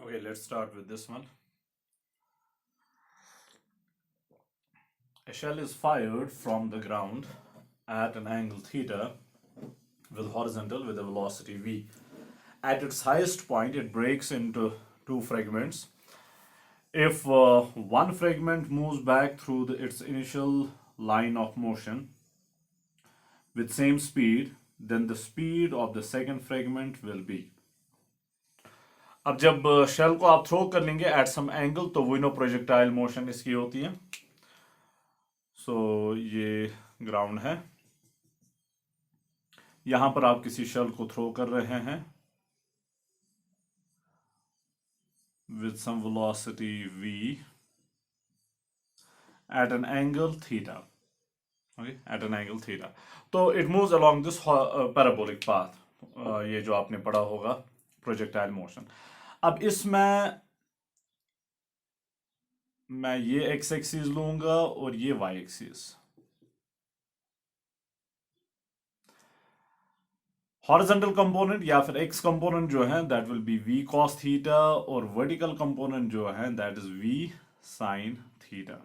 Okay, let's start with this one. A shell is fired from the ground at an angle theta with horizontal with a velocity v. At its highest point, it breaks into two fragments. If one fragment moves back through its initial line of motion with same speed, then the speed of the second fragment will be. अब जब shell को आप throw कर लेंगे at some angle तो वो no projectile motion इसकी होती है. सो ये ग्राउंड है, यहां पर आप किसी शेल को थ्रो कर रहे हैं with some velocity v at an angle theta. Okay, at an angle theta. तो it moves along this parabolic path. ये जो आपने पढ़ा होगा प्रोजेक्टाइल मोशन. अब इसमें मैं ये x एक्सिस लूंगा और ये y एक्सिस. हॉरिजॉन्टल कंपोनेंट या फिर x कंपोनेंट जो है that will be v cos theta और वर्टिकल कंपोनेंट जो है that is v sin theta.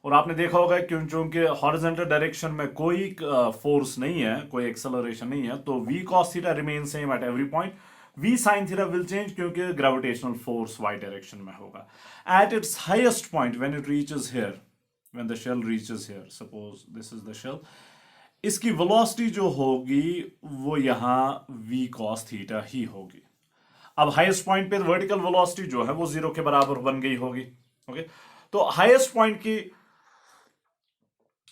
और आपने देखा होगा क्योंकि हॉरिजॉन्टल डायरेक्शन में कोई फोर्स नहीं है, कोई एक्सेलरेशन नहीं है, तो v cos theta remain same at every point. v sin theta will change क्योंकि ग्रेविटेशनल फोर्स y डायरेक्शन में होगा. At its highest point when it reaches here, when the shell reaches here, suppose this is the shell, इसकी velocity जो होगी वो यहां v cos theta ही होगी. अब हाईएस्ट पॉइंट पे वर्टिकल वेलोसिटी जो है वो 0 के बराबर बन गई होगी. ओके, तो हाईएस्ट पॉइंट की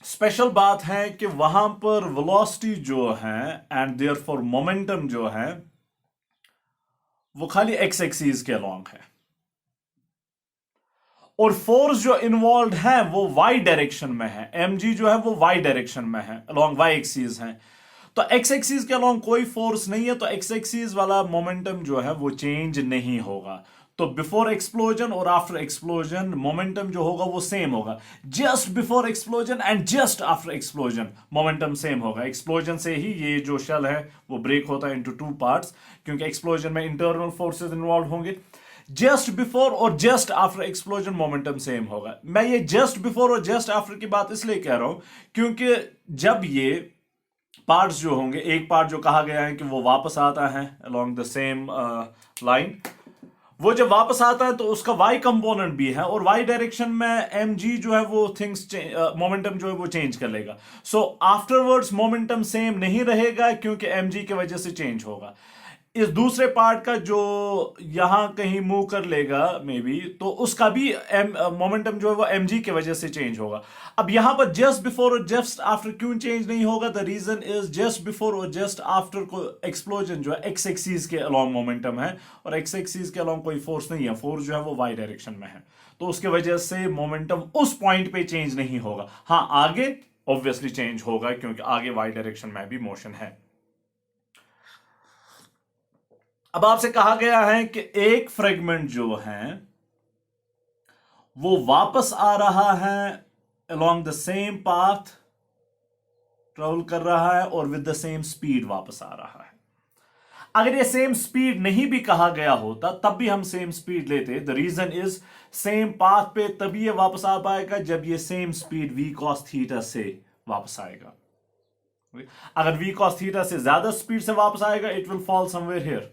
स्पेशल बात है कि वहां पर वेलोसिटी जो है एंड देयरफॉर मोमेंटम जो है वो खाली x एक्सिस के अलोंग है और फोर्स जो इन्वॉल्व है वो y डायरेक्शन में है. mg जो है वो y डायरेक्शन में है, अलोंग y एक्सिस है. तो x एक्सिस के अलोंग कोई फोर्स नहीं है, तो x एक्सिस वाला मोमेंटम जो है वो चेंज नहीं होगा. तो बिफोर एक्सप्लोजन और आफ्टर एक्सप्लोजन मोमेंटम जो होगा वो सेम होगा. Just before explosion and just after explosion momentum same होगा. एक्सप्लोजन से ही ये जो शेल है वो ब्रेक होता है इनटू टू पार्ट्स, क्योंकि एक्सप्लोजन में इंटरनल फोर्सेस इन्वॉल्व होंगे. जस्ट बिफोर और just after explosion momentum same होगा. मैं ये जस्ट बिफोर और जस्ट आफ्टर की बात इसलिए कह रहा हूं क्योंकि जब ये पार्ट्स जो होंगे, एक पार्ट जो कहा गया है कि वो वापस आता है अलोंग द सेम लाइन, वो जब वापस आता है तो उसका y कंपोनेंट भी है और y डायरेक्शन में mg जो है वो थिंग्स मोमेंटम जो है वो चेंज कर लेगा. सो आफ्टरवर्ड्स मोमेंटम सेम नहीं रहेगा क्योंकि mg की वजह से चेंज होगा. इस दूसरे पार्ट का जो यहां कहीं मूव कर लेगा मे बी, तो उसका भी मोमेंटम जो है वो mg की वजह से चेंज होगा. अब यहां पर जस्ट बिफोर और जस्ट आफ्टर क्यों चेंज नहीं होगा? The reason is just before और जस्ट आफ्टर को एक्सप्लोजन जो है x एक्सिस के अलोंग मोमेंटम है और x एक्सिस के अलोंग कोई फोर्स नहीं है. फोर्स जो है वो y डायरेक्शन में है, तो उसके वजह से मोमेंटम उस पॉइंट पे चेंज नहीं होगा. हाँ, आगे ऑब्वियसली चेंज होगा क्योंकि आगे y डायरेक्शन में भी मोशन है. अब आपसे कहा गया है कि एक फ्रेगमेंट जो है वो वापस आ रहा है along the same path, travel कर रहा है और विद द सेम स्पीड वापस आ रहा है. अगर ये सेम स्पीड नहीं भी कहा गया होता तब भी हम सेम स्पीड लेते. The reason is same path पे तभी ये वापस आ पाएगा जब ये same speed v cos theta से वापस आएगा. अगर v cos थीटा से ज्यादा स्पीड से वापस आएगा it will fall somewhere here.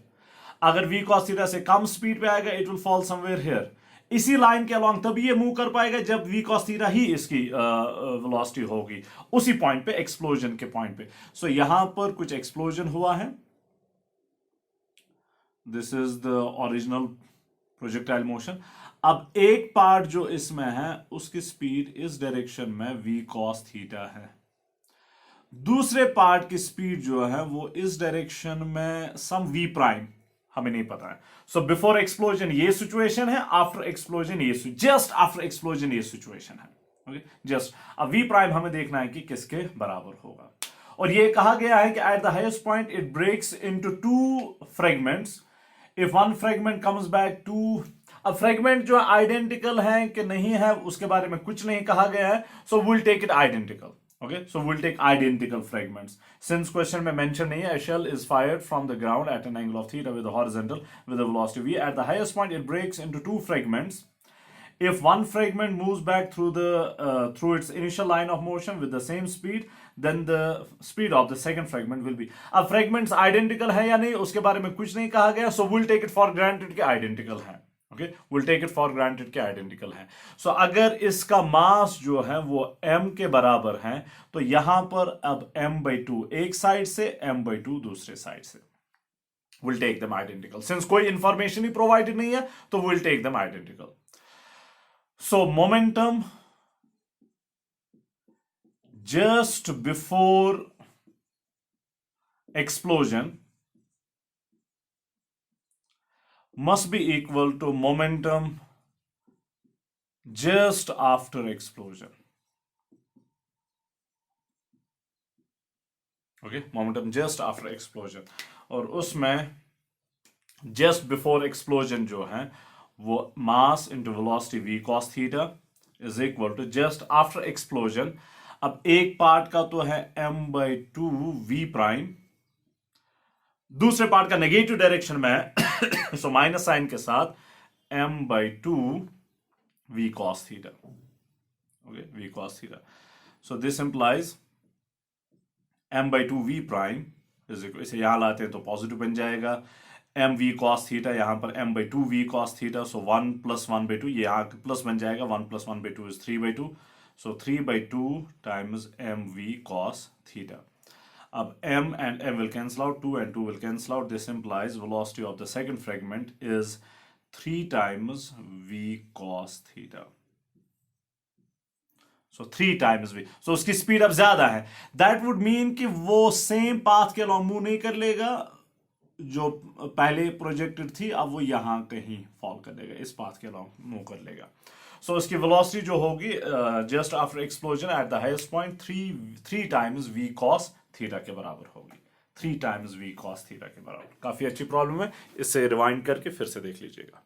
अगर v cos थीटा से कम स्पीड पे आएगा it will fall somewhere here. इसी लाइन के अलोंग तभी ये मूव कर पाएगा जब v cos थीटा ही इसकी वेलोसिटी होगी उसी पॉइंट पे, एक्सप्लोजन के पॉइंट पे. सो यहां पर कुछ एक्सप्लोजन हुआ है. This is the original projectile motion. अब एक पार्ट जो इसमें है उसकी स्पीड इस डायरेक्शन में v cos थीटा है, दूसरे पार्ट की स्पीड जो है वो इस डायरेक्शन में सम v प्राइम, हमें नहीं पता है. सो बिफोर एक्सप्लोजन ये सिचुएशन है, आफ्टर एक्सप्लोजन ये, जस्ट आफ्टर एक्सप्लोजन ये सिचुएशन है. ओके, जस्ट अब v प्राइम हमें देखना है कि किसके बराबर होगा. और ये कहा गया है कि at the highest point it breaks into two fragments. If one fragment comes back to, अब फ्रेगमेंट जो आइडेंटिकल है कि नहीं है उसके बारे में कुछ नहीं कहा गया है, so will take it identical. Okay, so we'll take identical fragments. Since question में mention नहीं है, a shell is fired from the ground at an angle of theta with a horizontal with a velocity v. At the highest point, it breaks into two fragments. If one fragment moves back through its initial line of motion with the same speed, then the speed of the second fragment will be. अब fragments identical है या नहीं उसके बारे में कुछ नहीं कहा गया, so we'll take it for granted कि identical है. Okay, will take it for granted के आइडेंटिकल है. सो अगर इसका मास जो है वो m के बराबर है तो यहां पर अब m/2 एक साइड से, m/2 दूसरे साइड से. Will take them identical. Since कोई इंफॉर्मेशन ही प्रोवाइडेड नहीं है तो will take them identical. So momentum just before explosion must be equal to momentum just after explosion. Okay, momentum just after explosion. और उसमें just before explosion जो है वो mass into velocity v cos theta is equal to just after explosion. अब एक part का तो है m/2 v प्राइम, दूसरे पार्ट का नेगेटिव डायरेक्शन में है सो माइनस साइन के साथ m/2 v cos theta. Okay, v cos theta. So this implies m/2 v prime is equal, इसे यहां लाते हैं तो पॉजिटिव बन जाएगा, mv cos theta यहां पर m/2 v cos theta. सो 1 + 1/2 ये यहां प्लस बन जाएगा, 1 + 1/2 is 3/2. So 3/2 times mv cos theta. अब m and m will cancel out, 2 and 2 will cancel out. This implies velocity of the second fragment is 3 times v cos theta. So 3 times v. So उसकी speed अब ज्यादा है. That would mean कि वो same path के along move नहीं कर लेगा जो पहले प्रोजेक्टेड थी, अब वो यहां कहीं फॉल कर लेगा, इस पाथ के अलॉन्ग मूव कर लेगा. सो उसकी वेलोसिटी जो होगी just after explosion eight the highest point 3 times v cos theta के बराबर होगी. 3 टाइम्स v cos थीटा के बराबर. काफी अच्छी प्रॉब्लम है, इससे रिवाइंड करके फिर से देख लीजिएगा.